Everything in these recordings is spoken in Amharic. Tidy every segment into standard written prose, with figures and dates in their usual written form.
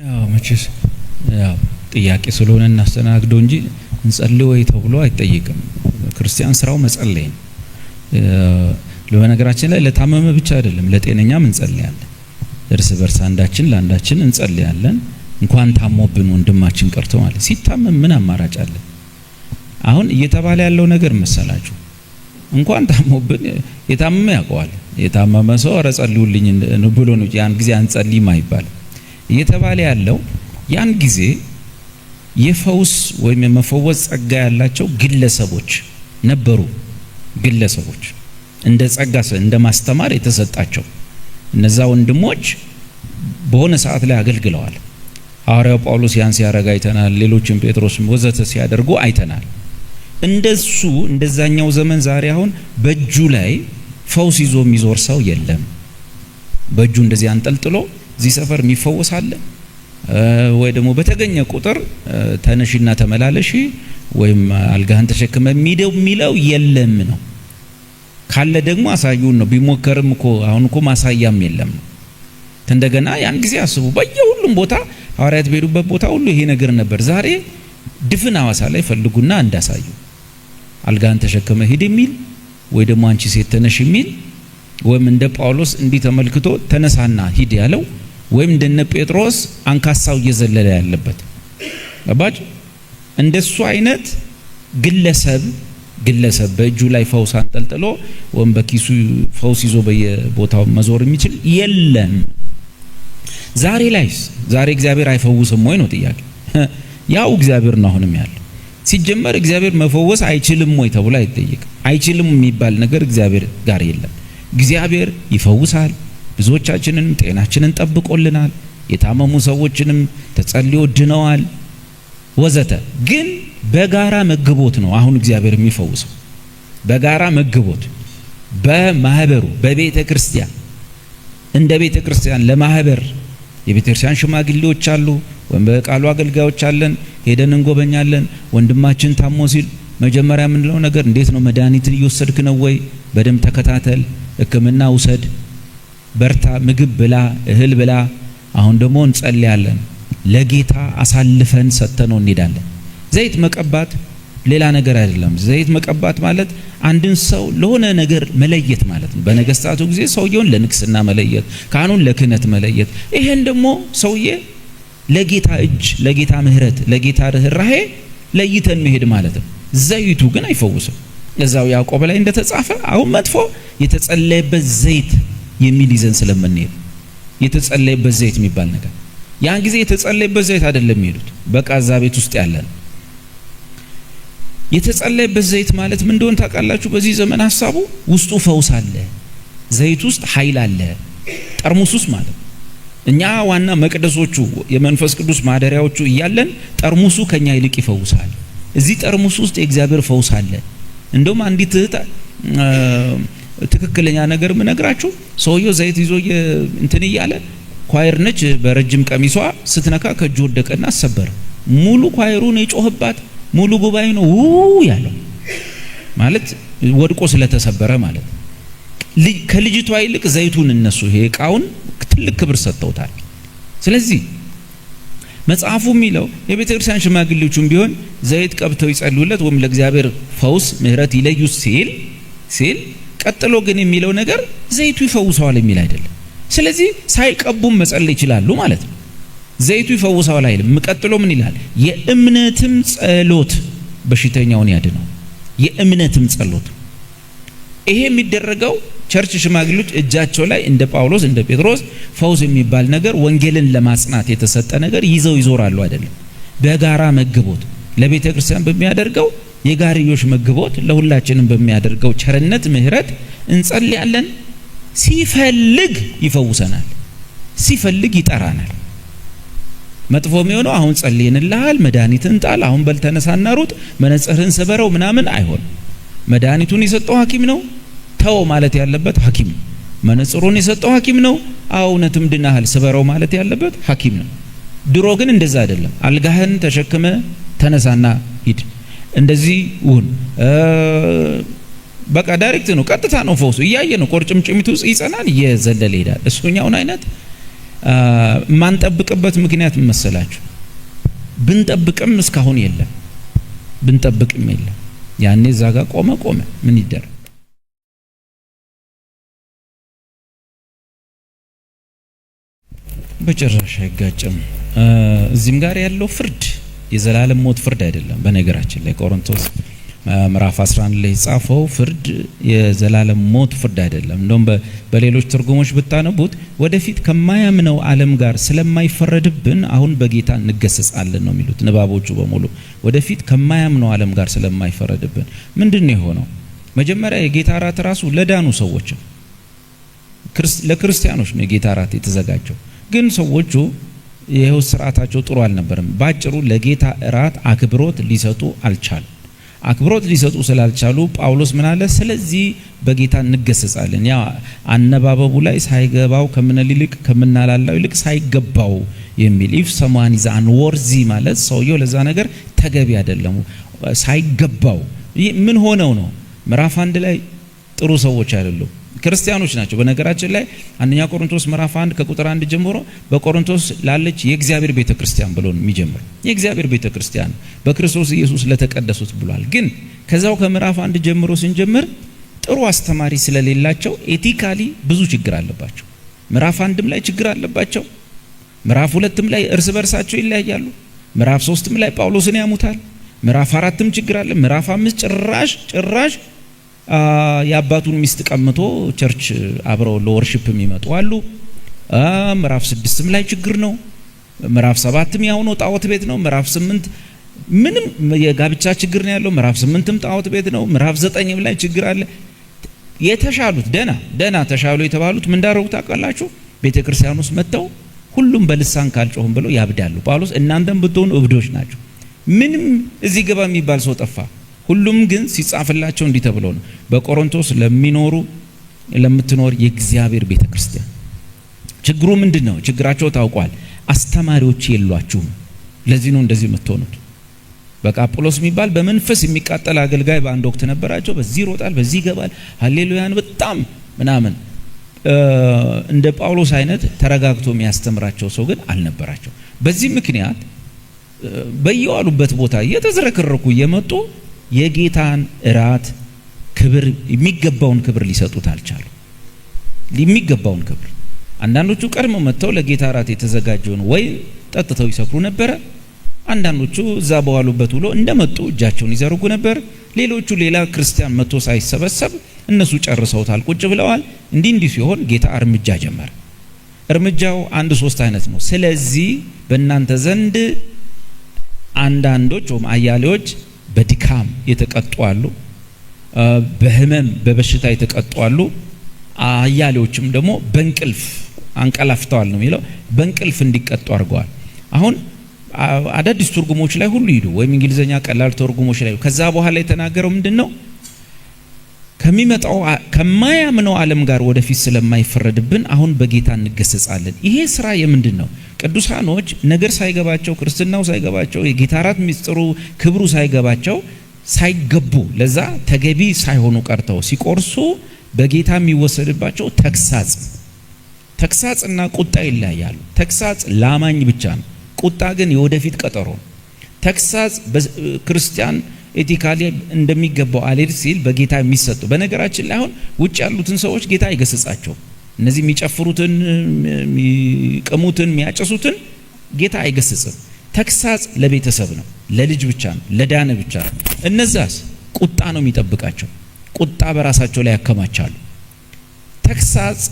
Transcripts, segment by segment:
ያው መቼስ ያው ጥያቄ ስለሆነ እናስተናግደው እንጂ እንጸልይ ወይ ተብሎ አይጠየቅም። ክርስቲያን ስራው መጸለይ ነው። ለነገራችን ላይ ለታመመ ብቻ አይደለም፣ ለጤነኛም እንጸልያለን። እርስ በርስ አንዳችን ለአንዳችን እንጸልያለን። እንኳን ታሞብን ወንድማችን ቀርቶ ማለት ሲታመም ምን አማራጭ አለ? አሁን እየተባለ ያለው ነገር መሰላችሁ እንኳን ታሞብን የታመመ ያውቀዋል። የታመመ ሰው ኧረ ጸልዩልኝ ብሎ ነው ያን ጊዜ አንጸልይም አይባልም። እየተባለ ያለው ያን ጊዜ የፈውስ ወይም የመፈወስ ጸጋ ያላቸው ግለሰቦች ነበሩ። ግለሰቦች እንደ ጸጋ እንደ ማስተማር የተሰጣቸው እነዛ ወንድሞች በሆነ ሰዓት ላይ አገልግለዋል። ሐዋርያው ጳውሎስ ያን ሲያረጋ አይተናል። ሌሎችም ጴጥሮስም ወዘተ ሲያደርጉ አይተናል። እንደሱ እንደዛኛው ዘመን ዛሬ አሁን በእጁ ላይ ፈውስ ይዞ የሚዞር ሰው የለም። በእጁ እንደዚህ አንጠልጥሎ እዚህ ሰፈር የሚፈወስ አለ ወይ ደግሞ በተገኘ ቁጥር ተነሽና ተመላለሺ ወይም አልጋህን ተሸክመ የሚለው የለም ነው። ካለ ደግሞ አሳዩን ነው። ቢሞከርም እኮ አሁን እኮ ማሳያም የለም ነው። እንደገና ያን ጊዜ አስቡ፣ በየሁሉም ቦታ ሐዋርያት በሄዱበት ቦታ ሁሉ ይሄ ነገር ነበር። ዛሬ ድፍን ሐዋሳ ላይ ፈልጉና እንዳሳዩ አልጋህን ተሸክመ ሂድ የሚል ወይ ደግሞ አንቺ ሴት ተነሽ የሚል ወይም እንደ ጳውሎስ እንዲህ ተመልክቶ ተነሳና ሂድ ያለው ወይም እንደነ ጴጥሮስ አንካሳው እየዘለለ ያለበት አባጭ እንደሱ አይነት ግለሰብ በእጁ ላይ ፈውስ አንጠልጥሎ ወይም በኪሱ ፈውስ ይዞ በየቦታው መዞር የሚችል የለም። ዛሬ እግዚአብሔር አይፈውስም ወይ ነው ጥያቄ። ያው እግዚአብሔር ነው አሁንም ያለው። ሲጀመር እግዚአብሔር መፈወስ አይችልም ወይ ተብሎ አይጠየቅም። አይችልም የሚባል ነገር እግዚአብሔር ጋር የለም። እግዚአብሔር ይፈውሳል። ብዙዎቻችንን ጤናችንን ጠብቆልናል። የታመሙ ሰዎችንም ተጸልዮ ድነዋል ወዘተ። ግን በጋራ መግቦት ነው አሁን እግዚአብሔር የሚፈውሰው። በጋራ መግቦት በማህበሩ በቤተ ክርስቲያን እንደ ቤተ ክርስቲያን ለማህበር የቤተ ክርስቲያን ሽማግሌዎች አሉ ወይም በቃሉ አገልጋዮች አለን። ሄደን እንጎበኛለን። ወንድማችን ታሞ ሲል መጀመሪያ የምንለው ነገር እንዴት ነው? መድኃኒትን እየወሰድክ ነው ወይ? በደንብ ተከታተል፣ ሕክምና ውሰድ፣ በርታ፣ ምግብ ብላ፣ እህል ብላ። አሁን ደግሞ እንጸልያለን። ለጌታ አሳልፈን ሰጥተነው እንሄዳለን። ዘይት መቀባት ሌላ ነገር አይደለም። ዘይት መቀባት ማለት አንድን ሰው ለሆነ ነገር መለየት ማለት ነው። በነገስታቱ ጊዜ ሰውየውን ለንግስና መለየት፣ ካህኑን ለክህነት መለየት። ይሄን ደግሞ ሰውዬ ለጌታ እጅ፣ ለጌታ ምህረት፣ ለጌታ ርህራሄ ለይተን መሄድ ማለት ነው። ዘይቱ ግን አይፈውስም። እዛው ያዕቆብ ላይ እንደተጻፈ አሁን መጥፎ የተጸለየበት ዘይት የሚል ይዘን ስለምንሄድ የተጸለየበት ዘይት የሚባል ነገር ያን ጊዜ የተጸለየበት ዘይት አይደለም የሚሄዱት። በቃ እዛ ቤት ውስጥ ያለን የተጸለየበት ዘይት ማለት ምን እንደሆነ ታውቃላችሁ? በዚህ ዘመን ሐሳቡ ውስጡ ፈውስ አለ፣ ዘይት ውስጥ ኃይል አለ። ጠርሙስ ውስጥ ማለት እኛ ዋና መቅደሶቹ የመንፈስ ቅዱስ ማደሪያዎቹ እያለን ጠርሙሱ ከኛ ይልቅ ይፈውሳል። እዚህ ጠርሙስ ውስጥ የእግዚአብሔር ፈውስ አለ። እንደውም አንዲት እህት ትክክለኛ ነገር ምነግራችሁ፣ ሰውየው ዘይት ይዞ እንትን እያለ ኳየር ነች፣ በረጅም ቀሚሷ ስትነካ ከእጁ ወደቀና አሰበረ። ሙሉ ኳየሩን የጮህባት ሙሉ ጉባኤ ነው ያለው ማለት ወድቆ ስለተሰበረ ማለት። ከልጅቷ ይልቅ ዘይቱን እነሱ ይሄ ዕቃውን ትልቅ ክብር ሰጥተውታል። ስለዚህ መጽሐፉ የሚለው የቤተ ክርስቲያን ሽማግሌዎቹም ቢሆን ዘይት ቀብተው ይጸልዩለት ወይም ለእግዚአብሔር ፈውስ ምህረት ይለዩት ሲል ቀጥሎ ግን የሚለው ነገር ዘይቱ ይፈውሰዋል የሚል አይደለም። ስለዚህ ሳይቀቡም መጸለይ ይችላሉ ማለት ነው። ዘይቱ ይፈውሰዋል አይልም። ቀጥሎ ምን ይላል? የእምነትም ጸሎት በሽተኛውን ያድነው። የእምነትም ጸሎት ይሄ የሚደረገው ቸርች ሽማግሌዎች እጃቸው ላይ እንደ ጳውሎስ እንደ ጴጥሮስ ፈውስ የሚባል ነገር ወንጌልን ለማጽናት የተሰጠ ነገር ይዘው ይዞራሉ አይደለም። በጋራ መግቦት ለቤተ ክርስቲያን በሚያደርገው የጋርዮሽ መግቦት ለሁላችንም በሚያደርገው ቸርነት ምህረት እንጸልያለን። ሲፈልግ ይፈውሰናል፣ ሲፈልግ ይጠራናል። መጥፎ የሚሆነው አሁን ጸልየንልሃል፣ መድኃኒትን ጣል፣ አሁን በልተነሳና ሩጥ፣ መነጽርህን ስበረው ምናምን አይሆን። መድኃኒቱን የሰጠው ሐኪም ነው፣ ተው ማለት ያለበት ሐኪም ነው። መነጽሩን የሰጠው ሐኪም ነው፣ እውነትም ድናሃል ስበረው ማለት ያለበት ሐኪም ነው። ድሮ ግን እንደዛ አይደለም። አልጋህን ተሸክመ ተነሳና ሂድ፣ እንደዚህ ይሁን፣ በቃ ዳይሬክት ነው፣ ቀጥታ ነው ፈውሱ። እያየ ነው፣ ቁርጭምጭሚቱ ይጸናል፣ እየዘለለ ይሄዳል። እሱኛውን አይነት ማንጠብቅበት ምክንያት መሰላችሁ? ብንጠብቅም እስካሁን የለም፣ ብንጠብቅም የለም። ያኔ እዛ ጋር ቆመ ምን ይደረግ? በጭራሽ አይጋጭም። እዚህም ጋር ያለው ፍርድ የዘላለም ሞት ፍርድ አይደለም። በነገራችን ላይ ቆሮንቶስ ምዕራፍ 11 ላይ ጻፈው ፍርድ የዘላለም ሞት ፍርድ አይደለም። እንደውም በሌሎች ትርጉሞች ብታነቡት ወደፊት ከማያምነው ዓለም ጋር ስለማይፈረድብን አሁን በጌታ እንገሰጻለን ነው የሚሉት ንባቦቹ በሙሉ። ወደፊት ከማያምነው ዓለም ጋር ስለማይፈረድብን ምንድነው የሆነው? መጀመሪያ የጌታ እራት ራሱ ለዳኑ ሰዎች ለክርስቲያኖች ነው የጌታ እራት የተዘጋጀው። ግን ሰዎቹ ይሄው ስርዓታቸው ጥሩ አልነበረም። ባጭሩ ለጌታ እራት አክብሮት ሊሰጡ አልቻሉም። አክብሮት ሊሰጡ ስላልቻሉ ጳውሎስ ምን አለ? ስለዚህ በጌታ እንገሰጻለን። ያ አነባበቡ ላይ ሳይገባው ከምንልልቅ ከምናላላው ይልቅ ሳይገባው የሚል if someone is unworthy ማለት ሰውየው ለዛ ነገር ተገቢ አይደለም፣ ሳይገባው ምን ሆነው ነው? ምዕራፍ 1 ላይ ጥሩ ሰዎች አይደሉም፣ ክርስቲያኖች ናቸው። በነገራችን ላይ አንደኛ ቆሮንቶስ ምዕራፍ 1 ከቁጥር 1 ጀምሮ በቆሮንቶስ ላለች የእግዚአብሔር ቤተክርስቲያን ብሎ ነው የሚጀምር። የእግዚአብሔር ቤተክርስቲያን በክርስቶስ ኢየሱስ ለተቀደሱት ብሏል። ግን ከዛው ከምዕራፍ 1 ጀምሮ ስንጀምር ጥሩ አስተማሪ ስለሌላቸው ኤቲካሊ ብዙ ችግር አለባቸው። ምዕራፍ 1ም ላይ ችግር አለባቸው። ምዕራፍ 2ም ላይ እርስ በርሳቸው ይለያያሉ። ምዕራፍ 3ም ላይ ጳውሎስን ያሙታል። ምዕራፍ 4ም ችግር አለ። ምዕራፍ 5 ጭራሽ የአባቱን ሚስት ቀምቶ ቸርች አብረው ለወርሺፕ የሚመጡ አሉ። ምዕራፍ 6ም ላይ ችግር ነው። ምዕራፍ 7ም ያው ነው፣ ጣዖት ቤት ነው። ምዕራፍ 8 ምንም የጋብቻ ችግር ነው ያለው። ምዕራፍ 8ም ጣዖት ቤት ነው። ምዕራፍ 9ም ላይ ችግር አለ። የተሻሉት ደና ተሻሉ የተባሉት ምን እንዳደረጉ ታውቃላችሁ? ቤተክርስቲያን ውስጥ መጥተው ሁሉም በልሳን ካልጮህም ብለው ያብዳሉ። ጳውሎስ እናንተም ብትሆኑ እብዶች ናቸው፣ ምንም እዚህ ገባ የሚባል ሰው ጠፋ። ሁሉም ግን ሲጻፍላቸው እንዲህ ተብሎ ነው በቆሮንቶስ ለምትኖር የእግዚአብሔር ቤተክርስቲያን። ችግሩ ምንድነው? ችግራቸው ታውቋል። አስተማሪዎች የሏችሁም። ለዚህ ነው እንደዚህ የምትሆኑት። በቃ አጵሎስ የሚባል በመንፈስ የሚቃጠል አገልጋይ በአንድ ወቅት ነበራቸው። በዚህ ይሮጣል፣ በዚህ ይገባል፣ ሃሌሉያን በጣም ምናምን። እንደ ጳውሎስ አይነት ተረጋግቶ የሚያስተምራቸው ሰው ግን አልነበራቸው። በዚህ ምክንያት በየዋሉበት ቦታ እየተዝረከረኩ እየመጡ የጌታን እራት ክብር የሚገባውን ክብር ሊሰጡት አልቻሉ። የሚገባውን ክብር አንዳንዶቹ ቀድመው መጥተው ለጌታ እራት የተዘጋጀውን ወይ ጠጥተው ይሰክሩ ነበር። አንዳንዶቹ እዛ በዋሉበት ውሎ እንደመጡ እጃቸውን ይዘርጉ ነበር። ሌሎቹ ሌላ ክርስቲያን መጥቶ ሳይሰበሰብ እነሱ ጨርሰውታል፣ ቁጭ ብለዋል። እንዲህ ሲሆን ጌታ እርምጃ ጀመረ። እርምጃው 1-3 አይነት ነው። ስለዚህ በእናንተ ዘንድ አንዳንዶች ወይም አያሌዎች በድካም የተቀጡ አሉ፣ በህመም በበሽታ የተቀጡ አሉ፣ አያሌዎችም ደግሞ በእንቅልፍ አንቀላፍተዋል ነው የሚለው። በእንቅልፍ እንዲቀጡ አድርገዋል። አሁን አዳዲስ ትርጉሞች ላይ ሁሉ ሂዱ፣ ወይም እንግሊዘኛ ቀላል ትርጉሞች ላይ ከዛ በኋላ የተናገረው ምንድነው? ከሚመጣው ከማያምነው ዓለም ጋር ወደፊት ስለማይፈረድብን አሁን በጌታ እንገሰጻለን። ይሄ ስራ የምንድን ነው? ቅዱሳኖች ነገር ሳይገባቸው፣ ክርስትናው ሳይገባቸው፣ የጌታ እራት ሚስጥሩ ክብሩ ሳይገባቸው ሳይገቡ ለዛ ተገቢ ሳይሆኑ ቀርተው ሲቆርሱ በጌታ የሚወሰድባቸው ተግሳጽና ቁጣ ይለያያሉ። ተግሳጽ ላማኝ ብቻ ነው። ቁጣ ግን የወደፊት ቀጠሮ ነው። ተግሳጽ ክርስቲያን ኤቲካሊ እንደሚገባው አልሄድ ሲል በጌታ የሚሰጡ። በነገራችን ላይ አሁን ውጭ ያሉትን ሰዎች ጌታ አይገስጻቸው። እነዚህ የሚጨፍሩትን፣ የሚቀሙትን፣ የሚያጨሱትን ጌታ አይገስጽም። ተግሳጽ ለቤተሰብ ነው፣ ለልጅ ብቻ ነው፣ ለዳነ ብቻ ነው። እነዛስ ቁጣ ነው የሚጠብቃቸው። ቁጣ በራሳቸው ላይ ያከማቻሉ። ተግሳጽ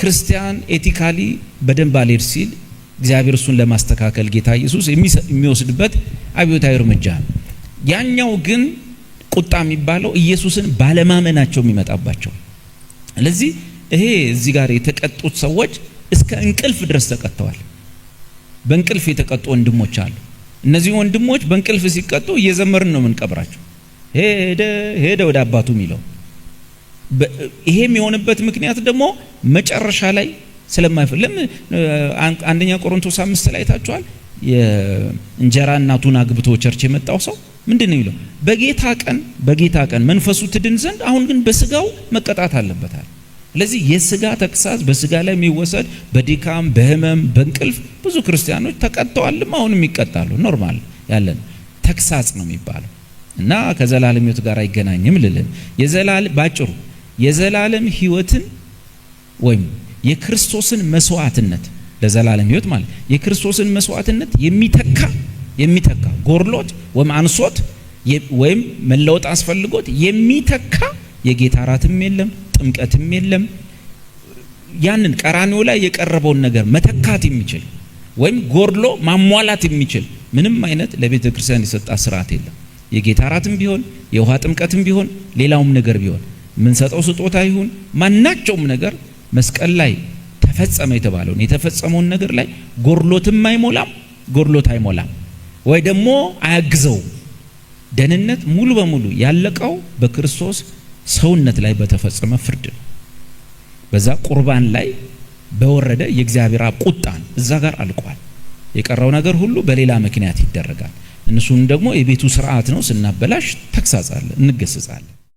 ክርስቲያን ኤቲካሊ በደንብ አልሄድ ሲል እግዚአብሔር እሱን ለማስተካከል ጌታ ኢየሱስ የሚወስድበት አብዮታዊ እርምጃ ነው። ያኛው ግን ቁጣ የሚባለው ኢየሱስን ባለማመናቸው የሚመጣባቸው። ስለዚህ ይሄ እዚህ ጋር የተቀጡት ሰዎች እስከ እንቅልፍ ድረስ ተቀጥተዋል። በእንቅልፍ የተቀጡ ወንድሞች አሉ። እነዚህ ወንድሞች በእንቅልፍ ሲቀጡ እየዘመርን ነው የምንቀብራቸው። ሄደ ወደ አባቱ የሚለው። ይሄ የሚሆንበት ምክንያት ደግሞ መጨረሻ ላይ ስለማይፈልም አንደኛ ቆሮንቶስ 5 ላይ ታችኋል። የእንጀራ እናቱን አግብቶ ቸርች የመጣው ሰው ምንድነው የሚለው? በጌታ ቀን መንፈሱ ትድን ዘንድ አሁን ግን በስጋው መቀጣት አለበታል። ስለዚህ የስጋ ተግሳጽ በስጋ ላይ የሚወሰድ በድካም በህመም በእንቅልፍ ብዙ ክርስቲያኖች ተቀጥተዋልም አሁንም ይቀጣሉ። ኖርማል ያለን ተግሳጽ ነው የሚባለው እና ከዘላለም ህይወት ጋር አይገናኝም ልልን ባጭሩ የዘላለም ህይወትን ወይም የክርስቶስን መስዋዕትነት ለዘላለም ህይወት ማለት የክርስቶስን መስዋዕትነት የሚተካ ጎርሎት ወይም አንሶት ወይም መለወጥ አስፈልጎት የሚተካ የጌታ እራትም የለም ጥምቀትም የለም። ያንን ቀራንዮ ላይ የቀረበውን ነገር መተካት የሚችል ወይም ጎርሎ ማሟላት የሚችል ምንም አይነት ለቤተ ክርስቲያን የሰጣ ስርዓት የለም። የጌታ እራትም ቢሆን የውሃ ጥምቀትም ቢሆን ሌላውም ነገር ቢሆን ምን ሰጠው ስጦታ ይሁን ማናቸውም ነገር መስቀል ላይ ተፈጸመ የተባለውን የተፈጸመውን ነገር ላይ ጎርሎትም አይሞላም ወይ ደግሞ አያግዘው። ደህንነት ሙሉ በሙሉ ያለቀው በክርስቶስ ሰውነት ላይ በተፈጸመ ፍርድ ነው። በዛ ቁርባን ላይ በወረደ የእግዚአብሔር አብ ቁጣን እዛ ጋር አልቋል። የቀረው ነገር ሁሉ በሌላ ምክንያት ይደረጋል። እነሱን ደግሞ የቤቱ ስርዓት ነው። ስናበላሽ ተግሳጽ አለ፣ እንገስጻለን።